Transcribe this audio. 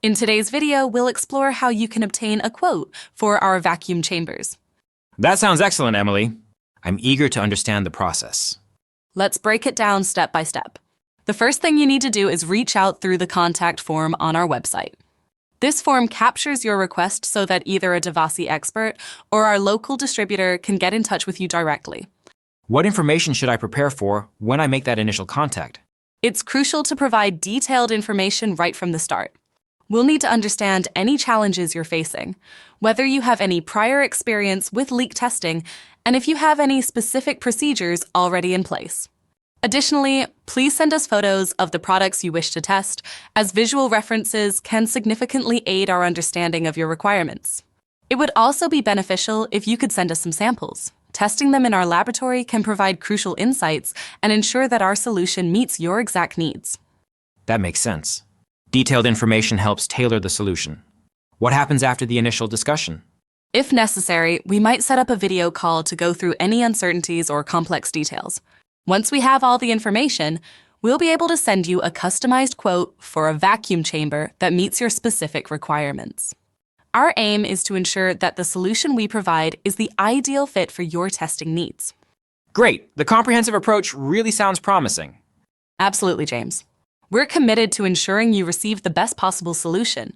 In today's video, we'll explore how you can obtain a quote for our vacuum chambers. That sounds excellent, Emily. I'm eager to understand the process. Let's break it down step by step. The first thing you need to do is reach out through the contact form on our website. This form captures your request so that either a Devasi expert or our local distributor can get in touch with you directly. What information should I prepare for when I make that initial contact? It's crucial to provide detailed information right from the start. We'll need to understand any challenges you're facing, whether you have any prior experience with leak testing, and if you have any specific procedures already in place. Additionally, please send us photos of the products you wish to test, as visual references can significantly aid our understanding of your requirements. It would also be beneficial if you could send us some samples. Testing them in our laboratory can provide crucial insights and ensure that our solution meets your exact needs. That makes sense. Detailed information helps tailor the solution. What happens after the initial discussion? If necessary, we might set up a video call to go through any uncertainties or complex details. Once we have all the information, we'll be able to send you a customized quote for a vacuum chamber that meets your specific requirements. Our aim is to ensure that the solution we provide is the ideal fit for your testing needs. Great! The comprehensive approach really sounds promising. Absolutely, James. We're committed to ensuring you receive the best possible solution,